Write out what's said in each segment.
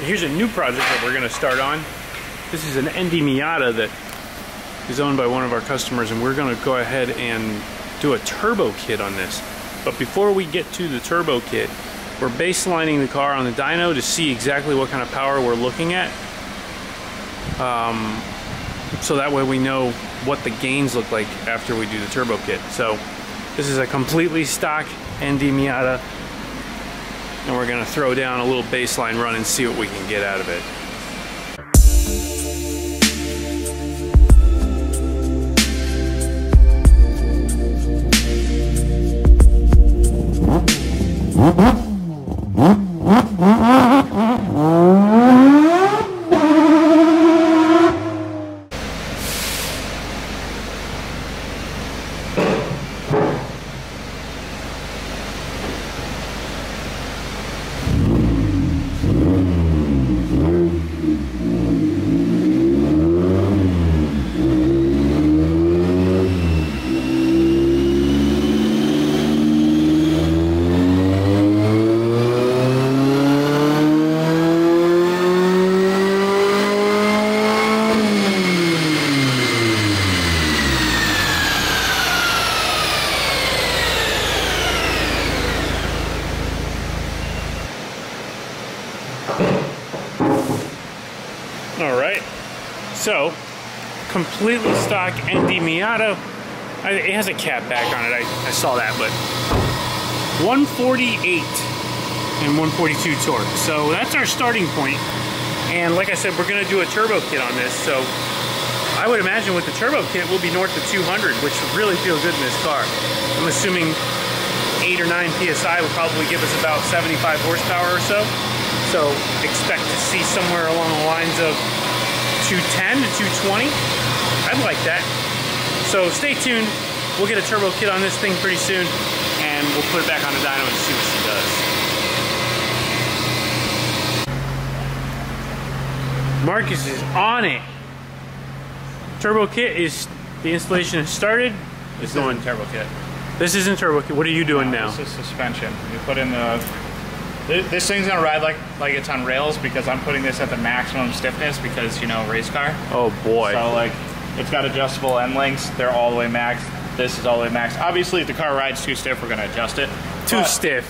Here's a new project that we're going to start on. This is an ND Miata that is owned by one of our customers, and we're going to go ahead and do a turbo kit on this. But before we get to the turbo kit, we're baselining the car on the dyno to see exactly what kind of power we're looking at. So that way we know what the gains look like after we do the turbo kit. So this is a completely stock ND Miata, and we're going to throw down a little baseline run and see what we can get out of it. Alright, so completely stock ND Miata. It has a cap back on it, I saw that, but 148 and 142 torque. So that's our starting point. And like I said, we're going to do a turbo kit on this. So I would imagine with the turbo kit, we'll be north of 200, which would really feel good in this car. I'm assuming 8 or 9 PSI would probably give us about 75 horsepower or so. So expect to see somewhere along the lines of 210 to 220. I'd like that. So stay tuned. We'll get a turbo kit on this thing pretty soon, and we'll put it back on the dyno and see what she does. Marcus is on it. Turbo kit is, the installation has started. This isn't turbo kit. This isn't turbo kit. What are you doing now? This is suspension. You put in the... This thing's gonna ride like it's on rails because I'm putting this at the maximum stiffness because, you know, race car. Oh boy. So like, it's got adjustable end lengths. They're all the way max. This is all the way max. Obviously, if the car rides too stiff, we're gonna adjust it. Too stiff.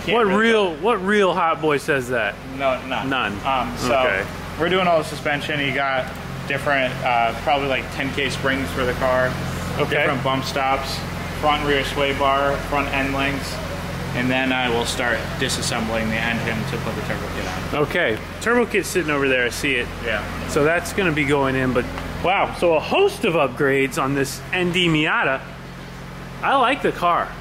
What real hot boy says that? No, none. None. So okay. We're doing all the suspension. You got different, probably like 10K springs for the car. Okay. Different bump stops, front and rear sway bar, front end lengths. And then I will start disassembling the engine to put the turbo kit on. Okay, turbo kit's sitting over there, I see it. Yeah. So that's gonna be going in, but wow, so a host of upgrades on this ND Miata. I like the car.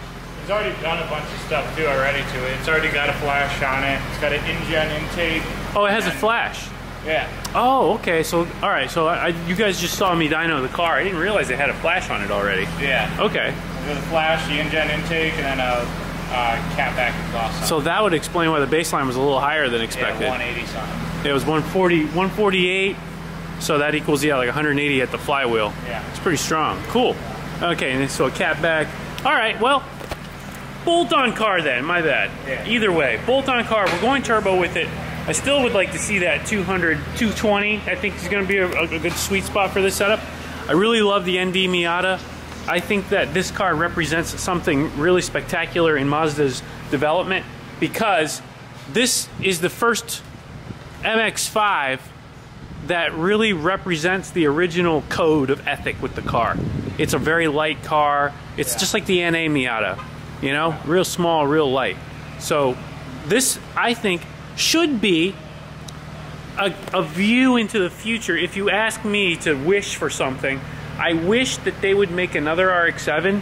It's already done a bunch of stuff too already to it. It's already got a flash on it. It's got an in-gen intake. Oh, it has a flash. Yeah. Oh, okay, so, all right, so you guys just saw me dyno the car. I didn't realize it had a flash on it already. Yeah. Okay. There's a flash, the in-gen intake, and then a cat back exhaust. So that would explain why the baseline was a little higher than expected. Yeah, 180 something. It was 148, so that equals, yeah, like 180 at the flywheel. Yeah. It's pretty strong. Cool. Okay, and so a cat back. All right, well, bolt-on car then, my bad. Yeah. Either way, bolt-on car, we're going turbo with it. I still would like to see that 200, 220. I think is going to be a good sweet spot for this setup. I really love the ND Miata. I think that this car represents something really spectacular in Mazda's development because this is the first MX-5 that really represents the original code of ethic with the car. It's a very light car. It's just like the NA Miata, you know, real small, real light. So this, I think, should be a view into the future. If you ask me to wish for something, I wish that they would make another RX-7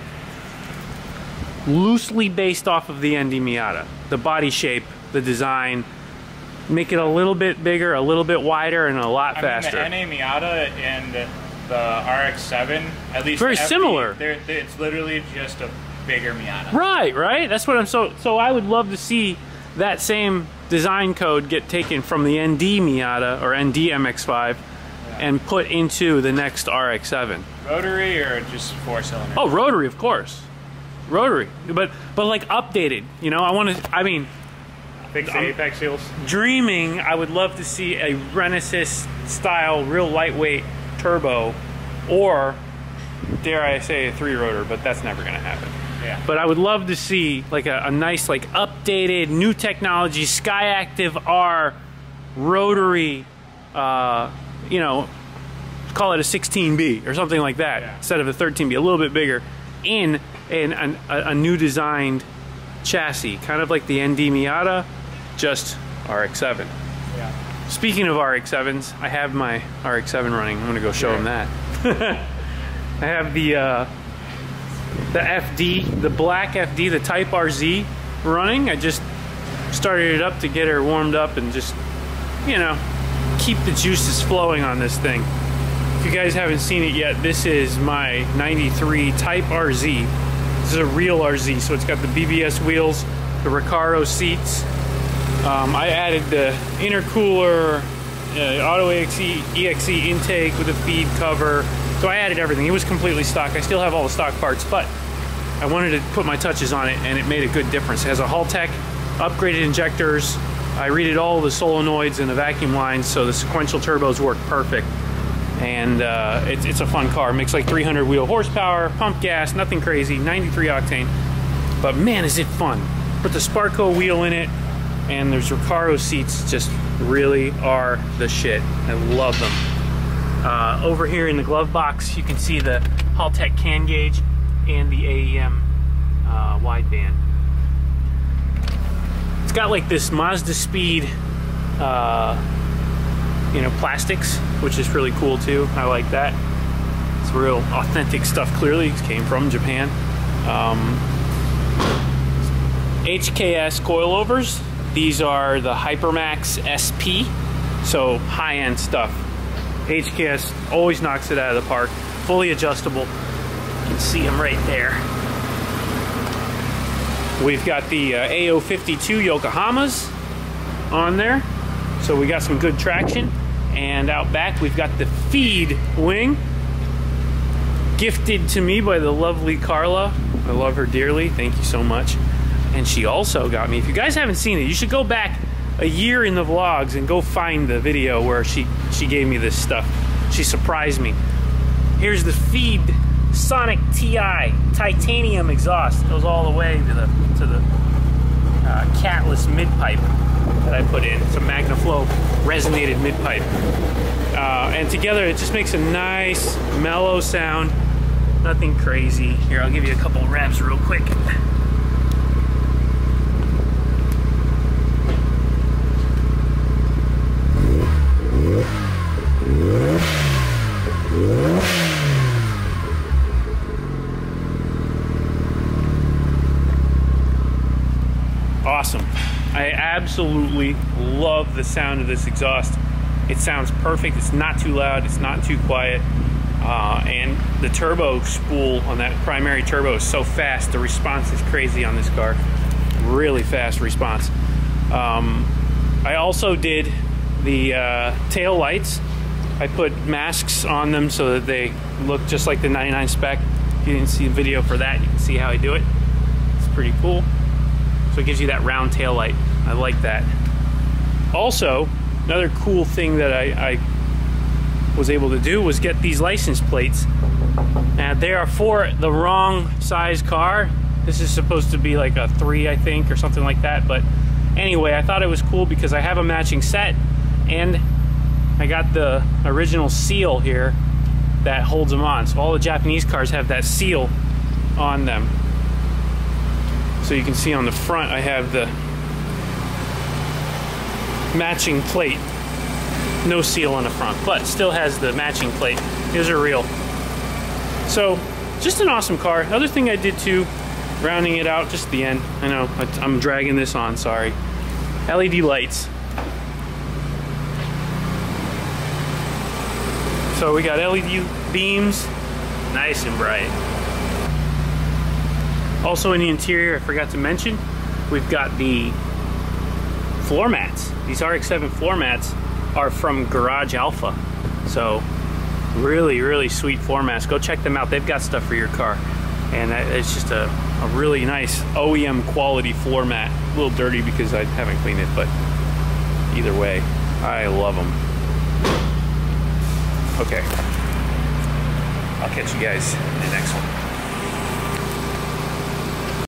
loosely based off of the ND Miata. The body shape, the design, make it a little bit bigger, a little bit wider, and a lot faster. I mean, the NA Miata and the RX-7, at least very similar. It's literally just a bigger Miata. Right. That's what I'm so I would love to see that same design code get taken from the ND Miata or ND MX-5 and put into the next RX-7. Rotary or just 4-cylinder? Oh, rotary, of course. Rotary, but like updated. You know, I mean, Fix the apex seals. Dreaming, I would love to see a Renesis style, real lightweight turbo, or dare I say a 3-rotor, but that's never gonna happen. Yeah. But I would love to see like a nice, like updated, new technology, Skyactiv R rotary, you know, call it a 16B or something like that, yeah, instead of a 13B, a little bit bigger, in a new designed chassis, kind of like the ND Miata, just RX-7. Yeah. Speaking of RX-7s, I have my RX-7 running. I'm gonna go show them that. I have the FD, the black FD, the Type RZ running. I just started it up to get her warmed up and just, you know, keep the juices flowing on this thing. If you guys haven't seen it yet, this is my 93 Type RZ. This is a real RZ, so it's got the BBS wheels, the Recaro seats. I added the intercooler, auto EXE intake with a feed cover. So I added everything. It was completely stock. I still have all the stock parts, but I wanted to put my touches on it, and it made a good difference. It has a Haltech, upgraded injectors. I redid all the solenoids and the vacuum lines, so the sequential turbos work perfect. And it's a fun car. It makes like 300 wheel horsepower, pump gas, nothing crazy, 93 octane. But man, is it fun. Put the Sparco wheel in it, and there's Recaro seats, just really are the shit. I love them. Over here in the glove box, you can see the Haltech can gauge and the AEM wideband. It's got like this Mazda Speed, you know, plastics, which is really cool too. I like that. It's real authentic stuff. Clearly, it came from Japan. HKS coilovers. These are the Hypermax SP, so high-end stuff. HKS always knocks it out of the park. Fully adjustable. You can see them right there. We've got the AO52 Yokohamas on there, so we got some good traction. And out back, we've got the feed wing, gifted to me by the lovely Carla. I love her dearly. Thank you so much. And she also got me, if you guys haven't seen it, you should go back a year in the vlogs and go find the video where she gave me this stuff. She surprised me. Here's the Feed Sonic TI titanium exhaust. It goes all the way to the catless mid-pipe that I put in. It's a MagnaFlow resonated mid-pipe. And together it just makes a nice mellow sound. Nothing crazy. Here, I'll give you a couple revs real quick. Awesome. I absolutely love the sound of this exhaust. It sounds perfect. It's not too loud. It's not too quiet. And the turbo spool on that primary turbo is so fast. The response is crazy on this car. Really fast response. I also did the tail lights. I put masks on them so that they look just like the 99 spec. If you didn't see the video for that, you can see how I do it. It's pretty cool. So it gives you that round tail light. I like that. Also, another cool thing that I was able to do was get these license plates. Now they are for the wrong size car. This is supposed to be like a 3, I think, or something like that. But anyway, I thought it was cool because I have a matching set, and I got the original seal here that holds them on. So all the Japanese cars have that seal on them. So you can see on the front I have the matching plate. No seal on the front, but still has the matching plate. These are real. So just an awesome car. Other thing I did too, rounding it out just at the end. I know I'm dragging this on, sorry. LED lights. So we got LED beams, nice and bright. Also in the interior, I forgot to mention, we've got the floor mats. These RX-7 floor mats are from Garage Alpha. So really, really sweet floor mats. Go check them out. They've got stuff for your car. And it's just a really nice OEM quality floor mat. little dirty because I haven't cleaned it, but either way, I love them. Okay. I'll catch you guys in the next one.